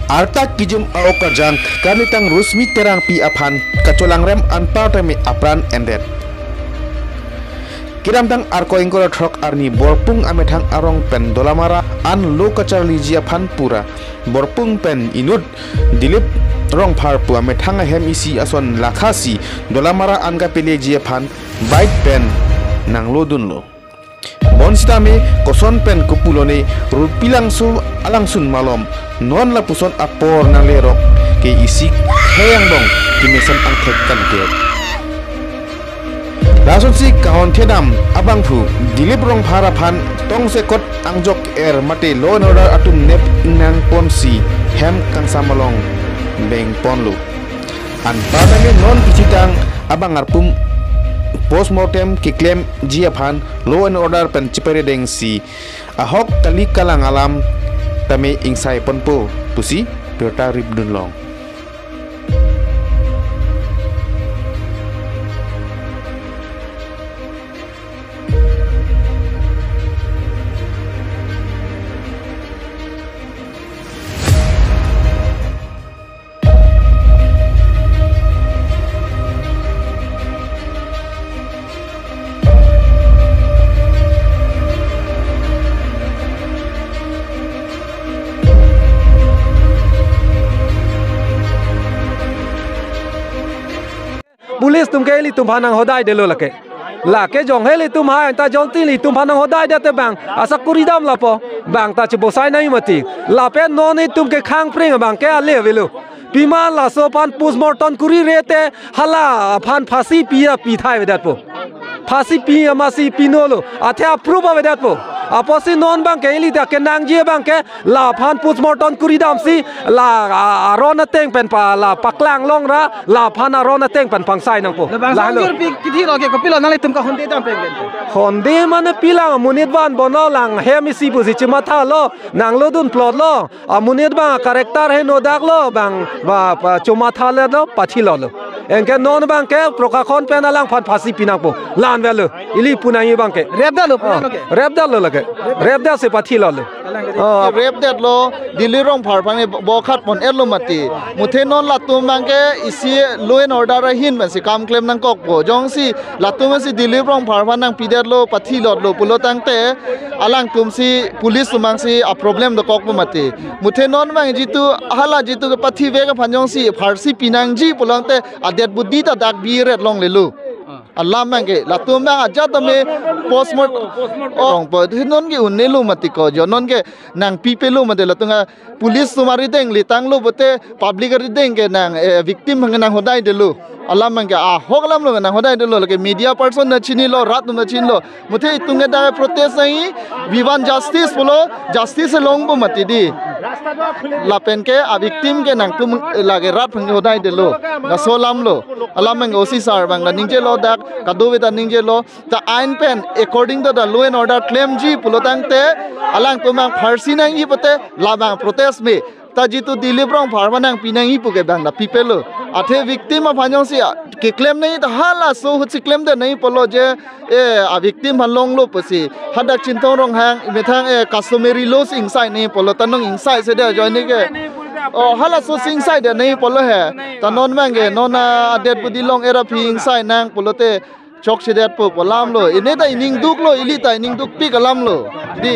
Arta kijum aokajang kanitang rusmi terang pi aphan kacolang rem anpar temi apran endet. Kiram tang arko ingkol trok arni borpung amethang arong pen dolamara an lo kacar liji aphan pura borpung pen inut dilip rong par pu amethang hem isi ason lakhasi dolamara an ka peleji aphan bait pen nang lo dun lo. Bonstame koson pen kupulone rupilang su alangsun malom non la puson apor nang lerok ke isi heyang bong kimesan angket kan ke lason si kahon thedam abang phu dilip rong pharapan tong sekot angjok mate lo order atum nep nang ponsi hem kang samalong beng ponlu an padame non kichitang abang arpum postmortem kiklem jiaphan law and order pen chipere deng si ahok tali kalang alam tame ingsai ponpo pusi berta ribdun long. Police तुम के लिए तुम भानंग होदाई दे लो लाके जोंग हे लिए तुम हाय ता जोंती लिए तुम भानंग होदाई देते बैंग आसा कुरीदाम लापो बैंग ता चबोसाई नहीं मती लापे नॉन ही तुम के खांग प्रिंग बैंग के आले वेलो बीमार लासो पान पोस्टमार्टम कुरी रहते हला पान फांसी पिया पीथाई वेदात पो फांसी पिया मासी पिनोलो आथे अप्रूव वेदात पो aposi non bang ke ili ta ke nang je bang ke la phan postmortem kuridam si la arona teng pen pa la paklang long ra la phan arona teng pen pangsai nang po la lo kithi ro ke ko pilo nang le tum ka honde dam pen honde man pilang munit ban bono lang hemi si bu si chima tha lo nang lo dun plot lo amunit ba character he no dak lo bang ba chuma tha le lo pathi lo engke non bang ke prokakhon pen alang phan phasi pinang po lan velo ili punai bang ke rep da lo rep da se pathi lo rep that lo dili rong phar phang bo khat pon elo mati muthe non latum bangke isi law and order hin man si kam claim nang kok bo jong si latum si dili rong phar phang nang pidet lo pathi lo pulo tangte alang tum si police sumang si a problem do kok bo mati muthe non bang jitu hala jitu ke pathi ve ka phanjong si pharsi pinang ji pulangte adet buddi ta dak bi ret long le lu Allah mangke latum bang aja tame postmortem ong po non ke unelu mati ko jo non ke nang pipelu mate latunga police sumari deng litang lu bote public ri deng ke nang victim hang nang hodai delu Allah mangke a hoglam lo nang hodai delu ke media person na chini lo rat na chin lo muthe tunge da protest nai we want justice polo justice long bo mati di lapen ke a victim ke nang tum lage rat phang hodai delu na solam lo Allah mangke osi sar bang na ningje lo dak kadowe da ningje lo ta ain pen according to the law and order claim ji pulotang te alang tumang pharsi nang hi pote labang protest me ta jitu dilibrong pharma nang pinang hi puke bang na people athe victim of hanjong si ke claim nahi ta hala so hu claim de nahi polo je a victim han long lo pasi hadak chintong rong hang methang customary laws inside nahi polo tanong inside se de join ke hala so inside de nahi polo he ta non mange non adet budi long era phi inside nang polote chok sidet po polam lo ine ta ining duk lo ili ta ining duk pi kalam lo di